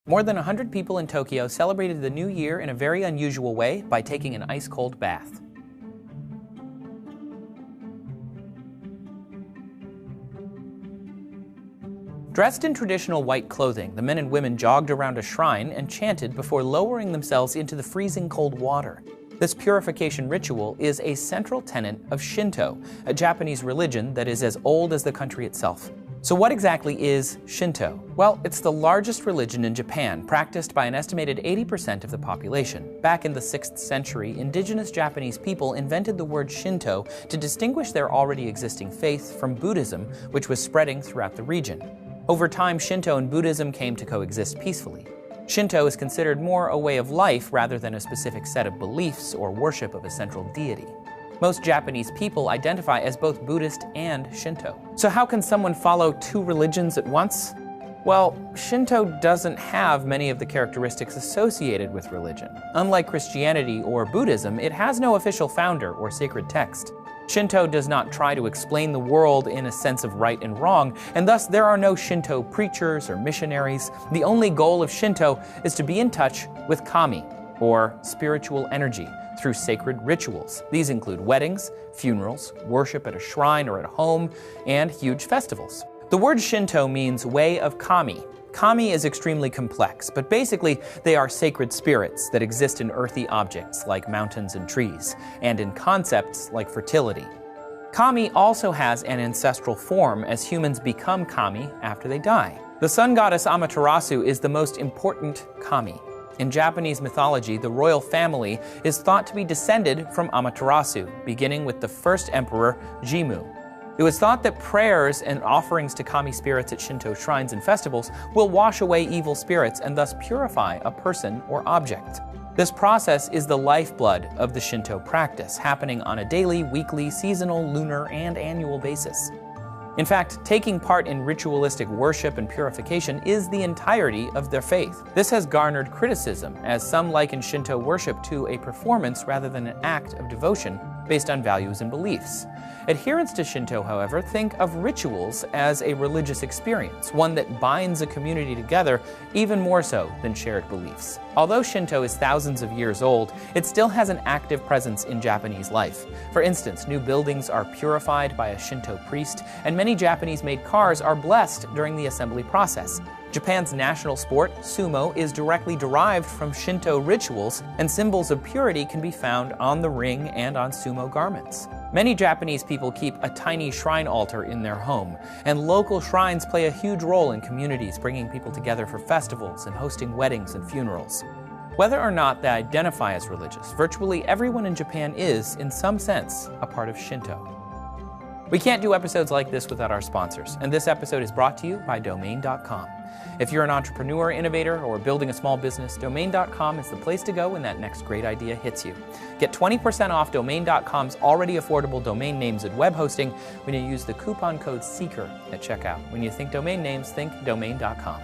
More than 100 people in Tokyo celebrated the new year in a very unusual way by taking an ice-cold bath. Dressed in traditional white clothing, the men and women jogged around a shrine and chanted before lowering themselves into the freezing cold water. This purification ritual is a central tenet of Shinto, a Japanese religion that is as old as the country itself. So what exactly is Shinto? Well, it's the largest religion in Japan, practiced by an estimated 80% of the population. Back in the 6th century, indigenous Japanese people invented the word Shinto to distinguish their already existing faith from Buddhism, which was spreading throughout the region. Over time, Shinto and Buddhism came to coexist peacefully. Shinto is considered more a way of life rather than a specific set of beliefs or worship of a central deity. Most Japanese people identify as both Buddhist and Shinto. So how can someone follow two religions at once? Well, Shinto doesn't have many of the characteristics associated with religion. Unlike Christianity or Buddhism, it has no official founder or sacred text. Shinto does not try to explain the world in a sense of right and wrong, and thus there are no Shinto preachers or missionaries. The only goal of Shinto is to be in touch with kami, or spiritual energy, through sacred rituals. These include weddings, funerals, worship at a shrine or at home, and huge festivals. The word Shinto means way of kami. Kami is extremely complex, but basically they are sacred spirits that exist in earthy objects like mountains and trees, and in concepts like fertility. Kami also has an ancestral form as humans become kami after they die. The sun goddess Amaterasu is the most important kami. In Japanese mythology, the royal family is thought to be descended from Amaterasu, beginning with the first emperor, Jimmu. It was thought that prayers and offerings to kami spirits at Shinto shrines and festivals will wash away evil spirits and thus purify a person or object. This process is the lifeblood of the Shinto practice, happening on a daily, weekly, seasonal, lunar, and annual basis. In fact, taking part in ritualistic worship and purification is the entirety of their faith. This has garnered criticism, as some liken Shinto worship to a performance rather than an act of devotion based on values and beliefs. Adherents to Shinto, however, think of rituals as a religious experience, one that binds a community together even more so than shared beliefs. Although Shinto is thousands of years old, it still has an active presence in Japanese life. For instance, new buildings are purified by a Shinto priest, and many Japanese-made cars are blessed during the assembly process. Japan's national sport, sumo, is directly derived from Shinto rituals, and symbols of purity can be found on the ring and on sumo garments. Many Japanese people keep a tiny shrine altar in their home, and local shrines play a huge role in communities, bringing people together for festivals and hosting weddings and funerals. Whether or not they identify as religious, virtually everyone in Japan is, in some sense, a part of Shinto. We can't do episodes like this without our sponsors, and this episode is brought to you by Domain.com. If you're an entrepreneur, innovator, or building a small business, Domain.com is the place to go when that next great idea hits you. Get 20% off Domain.com's already affordable domain names and web hosting when you use the coupon code SEEKER at checkout. When you think domain names, think Domain.com.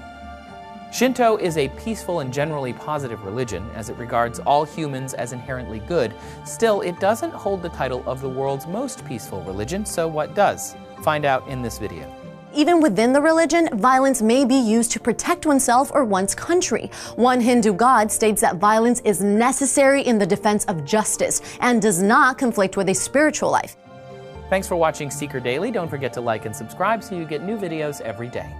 Shinto is a peaceful and generally positive religion, as it regards all humans as inherently good. Still, it doesn't hold the title of the world's most peaceful religion, so what does? Find out in this video. Even within the religion, violence may be used to protect oneself or one's country. One Hindu god states that violence is necessary in the defense of justice and does not conflict with a spiritual life. Thanks for watching Seeker Daily. Don't forget to like and subscribe so you get new videos every day.